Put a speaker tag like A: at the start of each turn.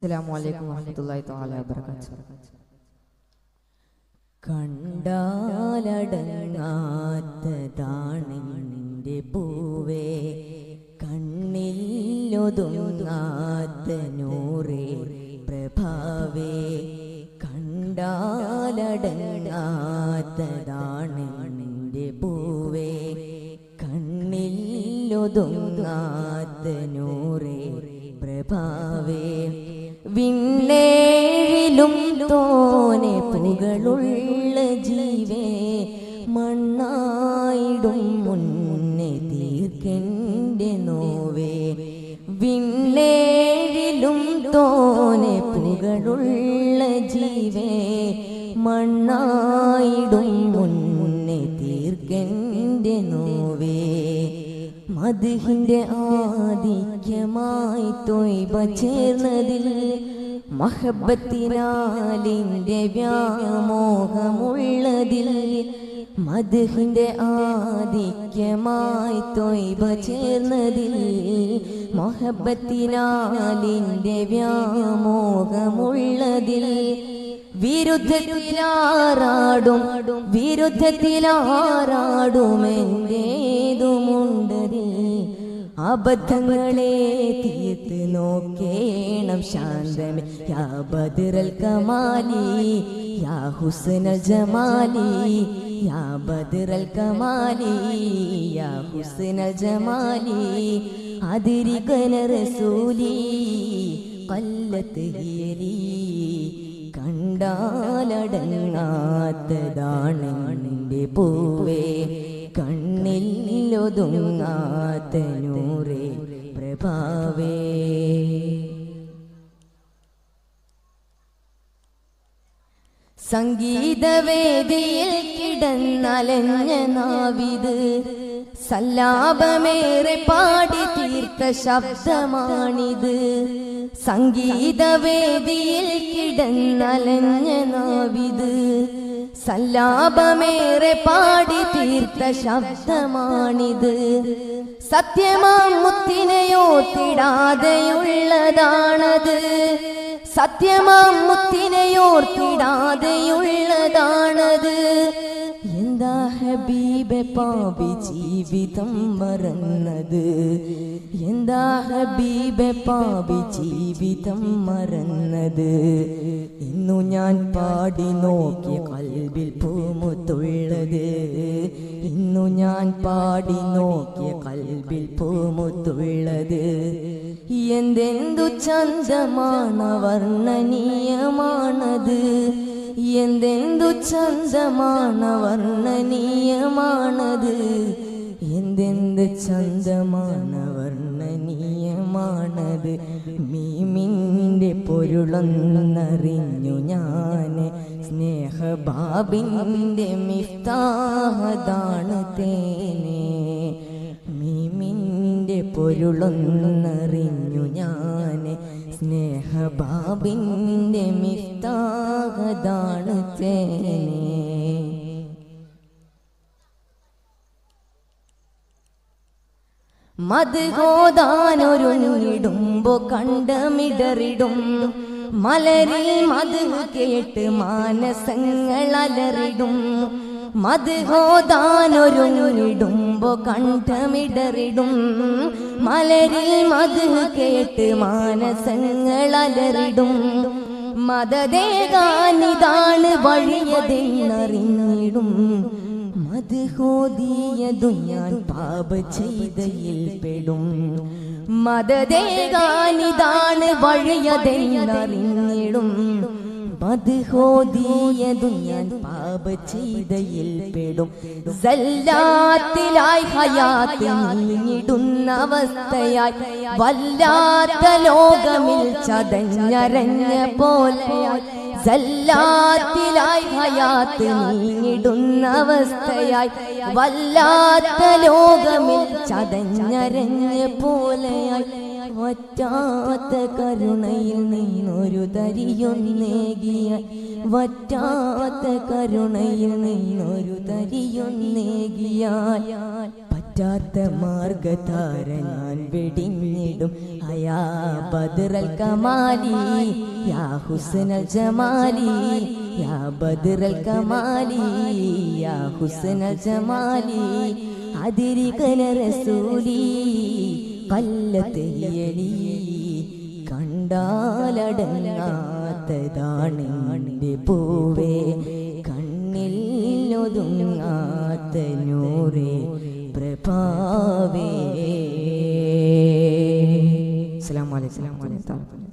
A: അസ്സലാമു അലൈക്കും വറഹ്മത്തുള്ളാഹി തആല വബറകാതുഹു.
B: കണ്ടാലടങ്ങാത്തതാണ് നിന്റെ പൂവേ, കണ്ണിലൊതുങ്ങാത്ത നൂറേ പ്രഭാവേ. കണ്ടാലടങ്ങാത്തതാണ് നിന്റെ പൂവേ, കണ്ണിലൊതുങ്ങാത്ത നൂറേ പ്രഭാവേ. വിണ്ണേഴിലും തോനെ പുകളുള്ള ജീവേ, മണ്ണായിടും മുന്നേ തീർക്കെൻ്റെ നോവേ. വിണ്ണേഴിലും തോനെ പുകളുള്ള ജീവേ, മണ്ണായിടും മുന്നേ തീർക്കെൻ്റെ നോവേ. മദ്ഹിന്റെ ആധിക്യമായി ത്വയ്ബ ചേർന്നതിൽ, മഹബത്തിനാലിൻ്റെ വ്യാമോഹമുള്ളതിൽ. മദ്ഹിന്റെ ആധിക്യമായി ത്വയ്ബ ചേർന്നതിൽ, മഹബത്തിനാലിൻ്റെ വ്യാമോഹമുള്ളതിൽ. വിരുദ്ധത്തിലാറാടും വിരുദ്ധത്തിലാറാടുമെന്തേതുമുണ്ടതിൽ. അബദ്ധങ്ങളെ തീർത്ത് നോക്കേണം ശാന്തമേ. യാ ബദ്റൽ കമാലി യാ ഹുസ്നൽ ജമാലി, യാ ബദ്റൽ കമാലി യാ ഹുസ്നൽ ജമാലി. അതിരികന റസൂലി ഖല്ലത്ത് ഹിയലി. കണ്ടാലടങ്ങാത്തതാണ് നിന്റെ പൂവേ, കണ്ണിലൊതുങ്ങാത്ത നൂറേ പ്രഭാവേ. സംഗീതവേദിയിൽ കിടന്നലഞ്ഞ നാവിത്, സല്ലാപമേറെ പാടി തീർത്ത ശബ്ദമാണിത്. സംഗീതവേദിയിൽ കിടന്നലഞ്ഞ നാവിത്, സല്ലാപമേറെ പാടി തീർത്ത ശബ്ദമാണിത്. സത്യമാം മുത്തിനെയോർത്തിടാതെയുള്ളതാണത്, സത്യമാം മുത്തിനെയോർത്തിടാതെയുള്ളതാണത്. എന്താ ഹബീബെ പാപി ജീവിതം മറന്നത്, എന്താ ഹബീബെ പാപി ജീവിതം മറന്നത്. ഇന്നു ഞാൻ പാടി നോക്കിയ കൽബിൽ പൂമുത്തുള്ളത്, ഇന്നു ഞാൻ പാടി നോക്കിയ കൽബിൽ പൂമുത്തുള്ളത്. എന്തെന്തു ചന്തമാണ് വർണ്ണനീയമാണത്, എന്തെന്തു ചന്തമാണ് വർണ്ണനീയമാണത്. എന്തെന്ത് ചന്തമാണ് വർണ്ണനീയമാണത്. മീമിൻ്റെ പൊരുളൊന്നറിഞ്ഞു ഞാൻ, സ്നേഹബാബിൻ്റെ മിഫ്താഹതാണ് തേനെ. മീമിൻ്റെ പൊരുളൊന്നറിഞ്ഞു ഞാൻ, സ്നേഹബാബിൻ്റെ മിഫ്താഹതാണ് തേനെ. മദ്ഹോദാനൊരുങ്ങിടുമ്പോ കണ്ടമിടറിടും, മലരിൽ മധു കേട്ട് മാനസങ്ങൾ അലറിടും. മദ്ഹോദാനൊരുങ്ങിടുമ്പോ കണ്ടമിടറിടും, മലരിൽ മധു കേട്ട് മാനസങ്ങൾ അലറിടും. മദദേകാനിതാണ് വഴിയതെന്നറിഞ്ഞിടും, മദ്ഹോദിയതു ഞാൻ പാപ ചെയ്തയിൽ പെടും. മദദേകാനിതാണ് വഴിയതെന്നറിഞ്ഞിടും, മദ്ഹോദിയതു ഞാൻ പാപ ചെയ്തയിൽ പെടും. സല്ലാത്തിലായി ഹയാത്ത് നീങ്ങിടുന്ന അവസ്ഥയായി, വല്ലാത്ത ലോകമിൽ ചതഞ്ഞരഞ്ഞ പോലെയായി. സല്ലാത്തിലായി ഹയാത്ത് നീങ്ങിടുന്ന അവസ്ഥയായി, വല്ലാത്ത ലോകമിൽ ചതഞ്ഞരഞ്ഞ പോലെയായി. വറ്റാത്ത കരുണയിൽ നിന്നൊരു തരിയൊന്നേകിയായി, വറ്റാത്ത കരുണയിൽ നിന്നൊരു തരിയൊന്നേകിയാൽ. തെറ്റാത്ത മാർഗധാര ഞാൻ വെടിഞ്ഞിടും അയാ ബദ്റൽ കമാലി യാ ഹുസ്നൽ ജമാലി യാ ബദ്റൽ കമാലി യാ ഹുസ്നൽ ജമാലി അതിരികന റസൂലി ഖല്ലത്ത് യലി കണ്ടാലടങ്ങാത്തതാണ് എൻ്റെ പൂവേ കണ്ണിൽ ഒതുങ്ങാത്ത നൂറേ പ്രഭാവേ.
A: അസ്സലാമു അലൈക്കും.